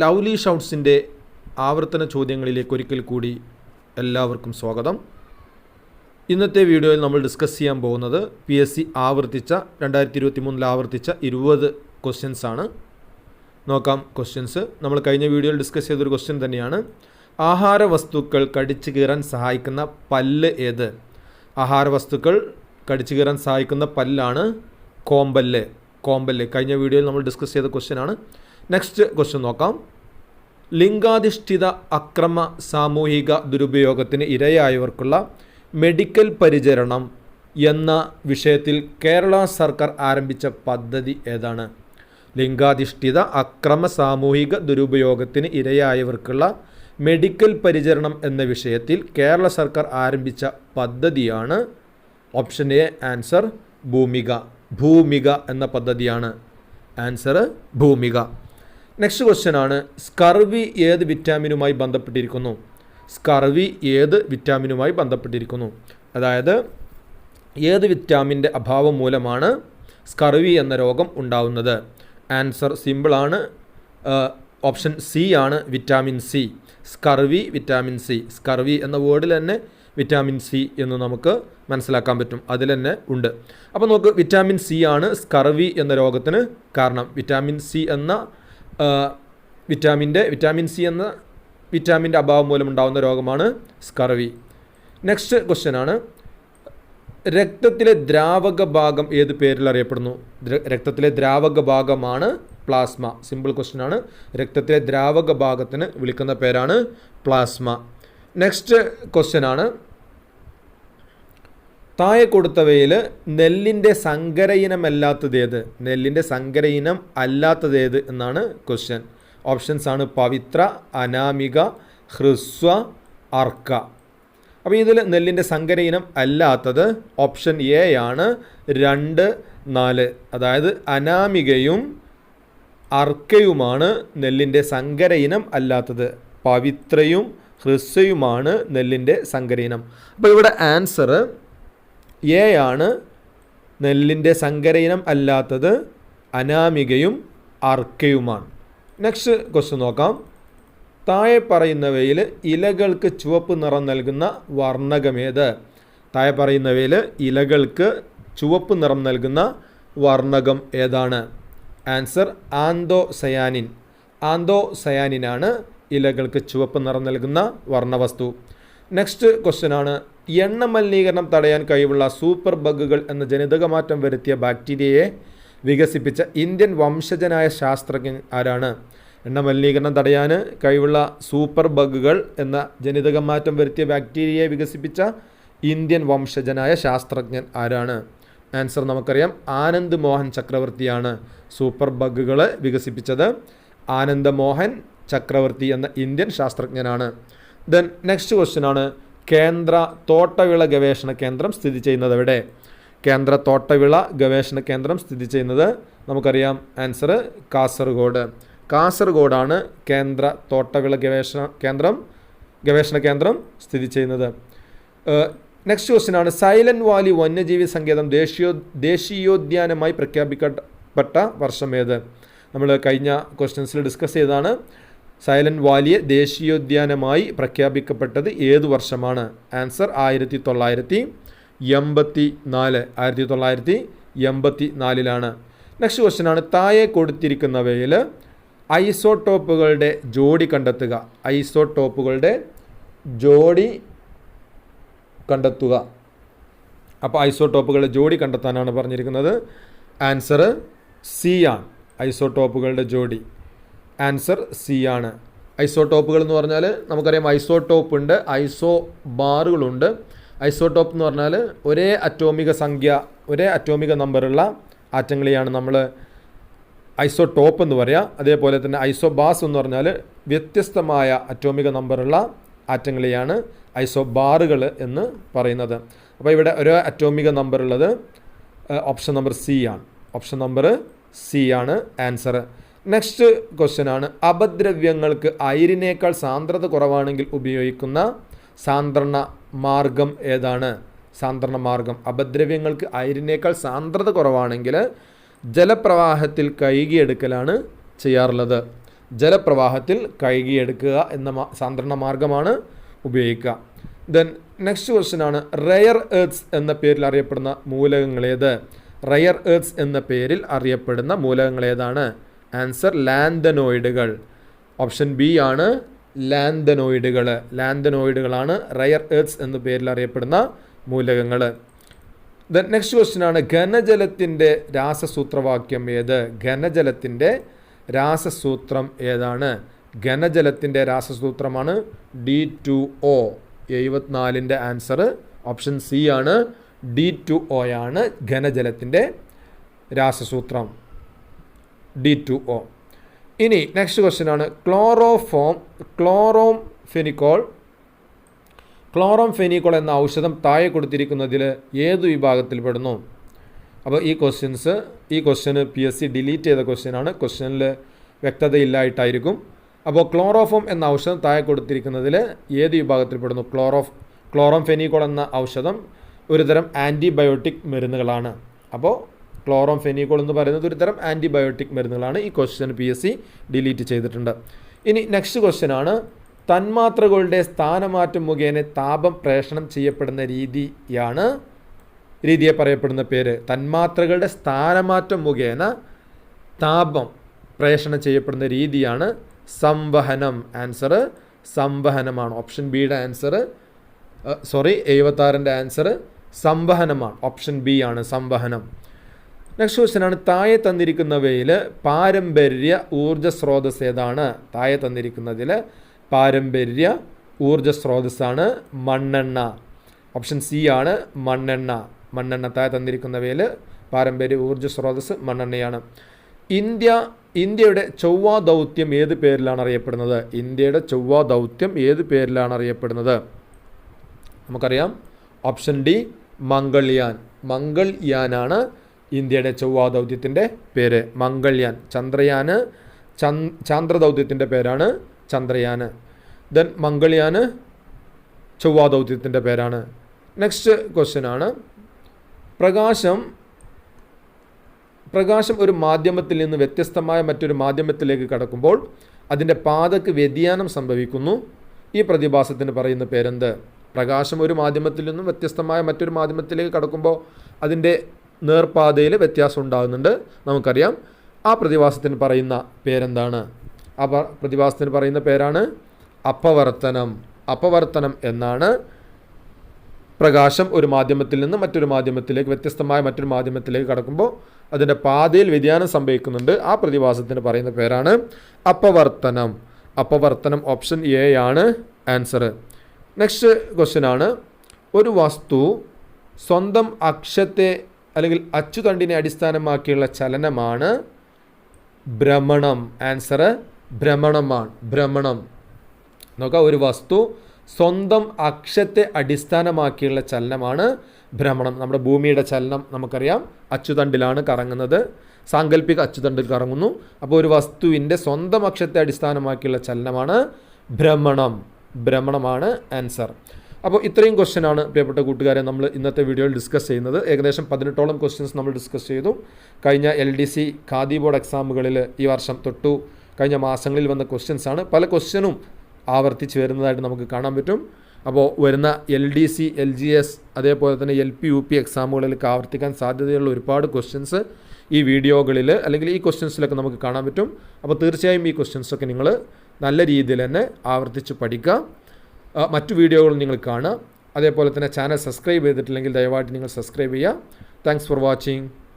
Lovely ഷൗട്ട്സിൻ്റെ ആവർത്തന ചോദ്യങ്ങളിലേക്ക് ഒരിക്കൽ കൂടി എല്ലാവർക്കും സ്വാഗതം. ഇന്നത്തെ വീഡിയോയിൽ നമ്മൾ ഡിസ്കസ് ചെയ്യാൻ പോകുന്നത് PSC ആവർത്തിച്ച 2023 ആവർത്തിച്ച 20 ക്വസ്റ്റ്യൻസ് ആണ്. നോക്കാം ക്വസ്റ്റ്യൻസ്. നമ്മൾ കഴിഞ്ഞ വീഡിയോയിൽ ഡിസ്കസ് ചെയ്തൊരു ക്വസ്റ്റ്യൻ തന്നെയാണ്. ആഹാര വസ്തുക്കൾ കടിച്ചു കീറാൻ സഹായിക്കുന്ന പല്ല് ഏത്? ആഹാര വസ്തുക്കൾ കടിച്ചു കീറാൻ സഹായിക്കുന്ന പല്ലാണ് കോമ്പല്ല്. കഴിഞ്ഞ വീഡിയോയിൽ നമ്മൾ ഡിസ്കസ് ചെയ്ത ക്വസ്റ്റ്യൻ ആണ്. നെക്സ്റ്റ് ക്വസ്റ്റ്യൻ നോക്കാം. ലിംഗാധിഷ്ഠിത അക്രമ സാമൂഹിക ദുരുപയോഗത്തിന് ഇരയായവർക്കുള്ള മെഡിക്കൽ പരിചരണം എന്ന വിഷയത്തിൽ കേരള സർക്കാർ ആരംഭിച്ച പദ്ധതി ഏതാണ്? ലിംഗാധിഷ്ഠിത അക്രമ സാമൂഹിക ദുരുപയോഗത്തിന് ഇരയായവർക്കുള്ള മെഡിക്കൽ പരിചരണം എന്ന വിഷയത്തിൽ കേരള സർക്കാർ ആരംഭിച്ച പദ്ധതിയാണ് ഓപ്ഷൻ എ ആൻസർ ഭൂമിക എന്ന പദ്ധതിയാണ്. ആൻസർ ഭൂമിക. നെക്സ്റ്റ് ക്വസ്റ്റ്യൻ ആണ്. സ്കർവി ഏത് വിറ്റാമിനുമായി ബന്ധപ്പെട്ടിരിക്കുന്നു? അതായത് ഏത് വിറ്റാമിൻ്റെ അഭാവം മൂലമാണ് സ്കർവി എന്ന രോഗം ഉണ്ടാവുന്നത്? ആൻസർ സിമ്പിളാണ്. ഓപ്ഷൻ സി ആണ് vitamin C. Vitamin C. Scurvy എന്ന വേർഡിൽ തന്നെ വിറ്റാമിൻ സി എന്ന് നമുക്ക് മനസ്സിലാക്കാൻ പറ്റും. അതിൽ തന്നെ ഉണ്ട്. അപ്പോൾ നമുക്ക് വിറ്റാമിൻ സി ആണ് സ്കർവി എന്ന രോഗത്തിന് കാരണം. വിറ്റാമിൻ സി എന്ന വിറ്റാമിൻ്റെ അഭാവം മൂലം ഉണ്ടാകുന്ന രോഗമാണ് സ്കർവി. നെക്സ്റ്റ് ക്വസ്റ്റ്യൻ ആണ്. രക്തത്തിലെ ദ്രാവക ഭാഗം ഏത് പേരിൽ അറിയപ്പെടുന്നു? രക്തത്തിലെ ദ്രാവക ഭാഗമാണ് പ്ലാസ്മ. സിമ്പിൾ ക്വസ്റ്റ്യൻ ആണ്. രക്തത്തിലെ ദ്രാവക ഭാഗത്തിന് വിളിക്കുന്ന പേരാണ് പ്ലാസ്മ. നെക്സ്റ്റ് ക്വസ്റ്റ്യൻ ആണ്. താഴെ കൊടുത്തവയിൽ നെല്ലിൻ്റെ സങ്കര ഇനം അല്ലാത്തതേത് എന്നാണ് ക്വസ്റ്റ്യൻ. ഓപ്ഷൻസ് ആണ് പവിത്ര, അനാമിക, ഹ്രസ്വ, അർക്ക. അപ്പോൾ ഇതിൽ നെല്ലിൻ്റെ സങ്കര ഇനം അല്ലാത്തത് ഓപ്ഷൻ എ ആണ് 2, 4. അതായത് അനാമികയും അർക്കയുമാണ് നെല്ലിൻ്റെ സങ്കര ഇനം അല്ലാത്തത്. പവിത്രയും ഹ്രസ്വയുമാണ് നെല്ലിൻ്റെ സങ്കര ഇനം. അപ്പോൾ ഇവിടെ ആൻസർ എ ആണ്. നെല്ലിൻ്റെ സങ്കര ഇനം അല്ലാത്തത് അനാമികയും അർക്കയുമാണ്. നെക്സ്റ്റ് ക്വസ്റ്റ്യൻ നോക്കാം. താഴെ പറയുന്നവയിൽ ഇലകൾക്ക് ചുവപ്പ് നിറം നൽകുന്ന വർണ്ണകമേത്? ഏതാണ്? ആൻസർ ആന്തോസയാനിനാണ് ഇലകൾക്ക് ചുവപ്പ് നിറം നൽകുന്ന വർണ്ണവസ്തു. നെക്സ്റ്റ് ക്വസ്റ്റ്യൻ ആണ്. എണ്ണ മലിനീകരണം തടയാൻ കഴിവുള്ള സൂപ്പർ ബഗുകൾ എന്ന ജനിതക മാറ്റം വരുത്തിയ ബാക്ടീരിയയെ വികസിപ്പിച്ച ഇന്ത്യൻ വംശജനായ ശാസ്ത്രജ്ഞൻ ആരാണ്? എണ്ണ മലിനീകരണം തടയാൻ കഴിവുള്ള സൂപ്പർ ബഗുകൾ എന്ന ജനിതക മാറ്റം വരുത്തിയ ബാക്ടീരിയയെ വികസിപ്പിച്ച ഇന്ത്യൻ വംശജനായ ശാസ്ത്രജ്ഞൻ ആരാണ്? ആൻസർ നമുക്കറിയാം. ആനന്ദ് മോഹൻ ചക്രവർത്തിയാണ് സൂപ്പർ ബഗുകളെ വികസിപ്പിച്ചത്. ആനന്ദ് മോഹൻ ചക്രവർത്തി എന്ന ഇന്ത്യൻ ശാസ്ത്രജ്ഞനാണ്. ദെൻ നെക്സ്റ്റ് ക്വസ്റ്റ്യൻ ആണ്. കേന്ദ്ര തോട്ടവിള ഗവേഷണ കേന്ദ്രം സ്ഥിതി ചെയ്യുന്നത് എവിടെ? കേന്ദ്ര തോട്ടവിള ഗവേഷണ കേന്ദ്രം സ്ഥിതി ചെയ്യുന്നത് നമുക്കറിയാം. ആൻസർ കാസർഗോഡാണ് കേന്ദ്ര തോട്ടവിള ഗവേഷണ കേന്ദ്രം സ്ഥിതി ചെയ്യുന്നത്. നെക്സ്റ്റ് ക്വസ്റ്റ്യൻ ആണ്. സൈലന്റ് വാലി വന്യജീവി സങ്കേതം ദേശീയോദ്യാനമായി പ്രഖ്യാപിക്കപ്പെട്ട വർഷം ഏത്? നമ്മൾ കഴിഞ്ഞ ക്വസ്റ്റ്യൻസിൽ ഡിസ്കസ് ചെയ്തതാണ്. സൈലന്റ് വാലിയെ ദേശീയോദ്യാനമായി പ്രഖ്യാപിക്കപ്പെട്ടത് ഏതു വർഷമാണ്? ആൻസർ 1984. നെക്സ്റ്റ് ക്വസ്റ്റ്യൻ ആണ്. താഴെ കൊടുത്തിരിക്കുന്നവയിൽ ഐസോട്ടോപ്പുകളുടെ ജോഡി കണ്ടെത്തുക. അപ്പോൾ ഐസോട്ടോപ്പുകളുടെ ജോഡി കണ്ടെത്താനാണ് പറഞ്ഞിരിക്കുന്നത്. ആൻസർ സി ആണ്. ഐസോട്ടോപ്പുകളുടെ ജോഡി. ആൻസർ സി ആണ്. ഐസോട്ടോപ്പുകൾ എന്ന് പറഞ്ഞാൽ നമുക്കറിയാം ഐസോട്ടോപ്പ് ഉണ്ട്, ഐസോബാറുകളുണ്ട്. ഐസോട്ടോപ്പ് എന്ന് പറഞ്ഞാൽ ഒരേ അറ്റോമിക നമ്പറുള്ള ആറ്റങ്ങളെയാണ് നമ്മൾ ഐസോട്ടോപ്പ് എന്ന് പറയുക. അതേപോലെ തന്നെ ഐസോബാസ് എന്ന് പറഞ്ഞാൽ വ്യത്യസ്തമായ അറ്റോമിക നമ്പറുള്ള ആറ്റങ്ങളെയാണ് ഐസോബാറുകൾ എന്ന് പറയുന്നത്. അപ്പോൾ ഇവിടെ ഒരേ അറ്റോമിക നമ്പറുള്ളത് ഓപ്ഷൻ നമ്പർ സി ആണ് ആൻസർ. നെക്സ്റ്റ് ക്വസ്റ്റ്യൻ ആണ്. അപദ്രവ്യങ്ങൾക്ക് അയിരിനേക്കാൾ സാന്ദ്രത കുറവാണെങ്കിൽ ഉപയോഗിക്കുന്ന സാന്ദ്രണ മാർഗം ഏതാണ്? അപദ്രവ്യങ്ങൾക്ക് അയിരിനേക്കാൾ സാന്ദ്രത കുറവാണെങ്കിൽ ജലപ്രവാഹത്തിൽ കഴുകിയെടുക്കലാണ് ചെയ്യാറുള്ളത്. ജലപ്രവാഹത്തിൽ കഴുകിയെടുക്കുക എന്ന സാധാരണ മാർഗമാണ് ഉപയോഗിക്കുക. ദെൻ നെക്സ്റ്റ് ക്വസ്റ്റ്യൻ ആണ്, റെയർ എർത്ത്സ് എന്ന പേരിൽ അറിയപ്പെടുന്ന മൂലകങ്ങളേത്? റെയർ എർത്ത്സ് എന്ന പേരിൽ അറിയപ്പെടുന്ന മൂലകങ്ങളേതാണ്? ആൻസർ ലാന്തനോയിഡുകൾ. ഓപ്ഷൻ ബി ആണ് ലാന്തനോയിഡുകൾ. ലാന്തനോയിഡുകളാണ് റെയർ എർത്ത്സ് എന്ന പേരിൽ അറിയപ്പെടുന്ന മൂലകങ്ങൾ. ദെൻ നെക്സ്റ്റ് ക്വസ്റ്റ്യൻ ആണ്, ഘനജലത്തിൻ്റെ രാസസൂത്രവാക്യം ഏത്? ഘനജലത്തിൻ്റെ രാസസൂത്രം ഏതാണ്? ഘനജലത്തിൻ്റെ രാസസൂത്രമാണ് D2O. 74ൻ്റെ ആൻസർ ഓപ്ഷൻ സി ആണ്. D2O ആണ് ഘനജലത്തിൻ്റെ രാസസൂത്രം. D2O. ഇനി നെക്സ്റ്റ് ക്വസ്റ്റ്യൻ ആണ്, ക്ലോറോംഫെനിക്കോൾ എന്ന ഔഷധം താഴെ കൊടുത്തിരിക്കുന്നതിൽ ഏത് വിഭാഗത്തിൽപ്പെടുന്നു? അപ്പോൾ ഈ ക്വസ്റ്റ്യന് PSC ഡിലീറ്റ് ചെയ്ത ക്വസ്റ്റ്യനാണ്. ക്വസ്റ്റ്യനിൽ വ്യക്തതയില്ലായിട്ടായിരിക്കും. അപ്പോൾ ക്ലോറോഫോം എന്ന ഔഷധം താഴെ കൊടുത്തിരിക്കുന്നതിൽ ഏത് വിഭാഗത്തിൽപ്പെടുന്നു? ക്ലോറോംഫെനിക്കോൾ എന്ന ഔഷധം ഒരുതരം ആൻറ്റിബയോട്ടിക് മരുന്നുകളാണ്. അപ്പോൾ ക്ലോറോംഫെനിക്കോൾ എന്ന് പറയുന്നത് ഒരു തരം ആൻറ്റിബയോട്ടിക് മരുന്നുകളാണ്. ഈ ക്വസ്റ്റ്യൻ PSC ഡിലീറ്റ് ചെയ്തിട്ടുണ്ട്. ഇനി നെക്സ്റ്റ് ക്വസ്റ്റ്യൻ ആണ്, തന്മാത്രകളുടെ സ്ഥാനമാറ്റം മുഖേന താപം പ്രേഷണം ചെയ്യപ്പെടുന്ന രീതിയെ പറയപ്പെടുന്ന പേര്? തന്മാത്രകളുടെ സ്ഥാനമാറ്റം മുഖേന താപം പ്രേഷണം ചെയ്യപ്പെടുന്ന രീതിയാണ് സംവഹനം. ആൻസർ സംവഹനമാണ്. ഓപ്ഷൻ ബിയുടെ ആൻസർ 76ൻ്റെ ആൻസർ സംവഹനമാണ്. ഓപ്ഷൻ ബി ആണ് സംവഹനം. നെക്സ്റ്റ് ക്വസ്റ്റ്യൻ ആണ്, താഴെ തന്നിരിക്കുന്നവയിൽ പാരമ്പര്യ ഊർജ്ജ സ്രോതസ് ഏതാണ്? താഴെ തന്നിരിക്കുന്നതിൽ പാരമ്പര്യ ഊർജ്ജ സ്രോതസ്സാണ് മണ്ണെണ്ണ. ഓപ്ഷൻ സി ആണ് മണ്ണെണ്ണ. താഴെ തന്നിരിക്കുന്നവയിൽ പാരമ്പര്യ ഊർജ്ജ സ്രോതസ് മണ്ണെണ്ണയാണ്. ഇന്ത്യയുടെ ചൊവ്വാ ദൗത്യം ഏത് പേരിലാണ് അറിയപ്പെടുന്നത്? ഇന്ത്യയുടെ ചൊവ്വാ ദൗത്യം ഏത് പേരിലാണ് അറിയപ്പെടുന്നത്? നമുക്കറിയാം, ഓപ്ഷൻ ഡി മംഗൾയാനാണ് ഇന്ത്യയുടെ ചൊവ്വാ ദൗത്യത്തിൻ്റെ പേര്. മംഗൾയാൻ. ചാന്ദ്രദൗത്യത്തിൻ്റെ പേരാണ് ചന്ദ്രയാന്. ദെൻ മംഗൾയാന് ചൊവ്വാ ദൗത്യത്തിൻ്റെ പേരാണ്. നെക്സ്റ്റ് ക്വസ്റ്റ്യൻ ആണ്, പ്രകാശം ഒരു മാധ്യമത്തിൽ നിന്ന് വ്യത്യസ്തമായ മറ്റൊരു മാധ്യമത്തിലേക്ക് കടക്കുമ്പോൾ അതിൻ്റെ പാതയ്ക്ക് വ്യതിയാനം സംഭവിക്കുന്നു. ഈ പ്രതിഭാസത്തിന് പറയുന്ന പേരെന്ത്? പ്രകാശം ഒരു മാധ്യമത്തിൽ നിന്നും വ്യത്യസ്തമായ മറ്റൊരു മാധ്യമത്തിലേക്ക് കടക്കുമ്പോൾ അതിൻ്റെ നേർപാതയിൽ വ്യത്യാസം ഉണ്ടാകുന്നുണ്ട്, നമുക്കറിയാം. ആ പ്രതിഭാസത്തിന് പറയുന്ന പേരെന്താണ്? ആ പ്രതിഭാസത്തിന് പറയുന്ന പേരാണ് അപവർത്തനം എന്നാണ്. പ്രകാശം ഒരു മാധ്യമത്തിൽ നിന്ന് മറ്റൊരു മാധ്യമത്തിലേക്ക്, വ്യത്യസ്തമായ മറ്റൊരു മാധ്യമത്തിലേക്ക് കടക്കുമ്പോൾ അതിൻ്റെ പാതയിൽ വ്യതിയാനം സംഭവിക്കുന്നുണ്ട്. ആ പ്രതിഭാസത്തിന് പറയുന്ന പേരാണ് അപവർത്തനം. ഓപ്ഷൻ എ ആണ് ആൻസർ. നെക്സ്റ്റ് ക്വസ്റ്റ്യൻ ആണ്, ഒരു വസ്തു സ്വന്തം അക്ഷത്തെ അല്ലെങ്കിൽ അച്ചുതണ്ടിനെ അടിസ്ഥാനമാക്കിയുള്ള ചലനമാണ് ഭ്രമണം. ആൻസർ ഭ്രമണം. നോക്കുക, ഒരു വസ്തു സ്വന്തം അക്ഷത്തെ അടിസ്ഥാനമാക്കിയുള്ള ചലനമാണ് ഭ്രമണം. നമ്മുടെ ഭൂമിയുടെ ചലനം നമുക്കറിയാം, അച്ചുതണ്ടിലാണ് കറങ്ങുന്നത്, സാങ്കല്പിക അച്ചുതണ്ടിൽ കറങ്ങുന്നു. അപ്പോൾ ഒരു വസ്തുവിൻ്റെ സ്വന്തം അക്ഷത്തെ അടിസ്ഥാനമാക്കിയുള്ള ചലനമാണ് ഭ്രമണമാണ് ആൻസർ. അപ്പോൾ ഇത്രയും ക്വസ്റ്റ്യനാണ് പ്രിയപ്പെട്ട കൂട്ടുകാരെ നമ്മൾ ഇന്നത്തെ വീഡിയോയിൽ ഡിസ്കസ് ചെയ്യുന്നത്. ഏകദേശം 18ഓളം ക്വസ്റ്റ്യൻസ് നമ്മൾ ഡിസ്കസ് ചെയ്തു. കഴിഞ്ഞ LDC ഖാദി ബോർഡ് എക്സാമുകളിൽ ഈ വർഷം തൊട്ടു കഴിഞ്ഞ മാസങ്ങളിൽ വന്ന ക്വസ്റ്റ്യൻസാണ്. പല ക്വസ്റ്റ്യനും ആവർത്തിച്ച് വരുന്നതായിട്ട് നമുക്ക് കാണാൻ പറ്റും. അപ്പോൾ വരുന്ന LDC, LGS അതേപോലെ തന്നെ LP, UP എക്സാമുകളിലേക്ക് ആവർത്തിക്കാൻ സാധ്യതയുള്ള ഒരുപാട് ക്വസ്റ്റ്യൻസ് ഈ വീഡിയോകളിൽ അല്ലെങ്കിൽ ഈ ക്വസ്റ്റ്യൻസിലൊക്കെ നമുക്ക് കാണാൻ പറ്റും. അപ്പോൾ തീർച്ചയായും ഈ ക്വസ്റ്റ്യൻസൊക്കെ നിങ്ങൾ നല്ല രീതിയിൽ തന്നെ ആവർത്തിച്ച് പഠിക്കുക. മറ്റു വീഡിയോകൾ നിങ്ങൾ കാണുക. അതേപോലെ തന്നെ ചാനൽ സബ്സ്ക്രൈബ് ചെയ്തിട്ടില്ലെങ്കിൽ ദയവായിട്ട് നിങ്ങൾ സബ്സ്ക്രൈബ് ചെയ്യുക. Thanks for watching.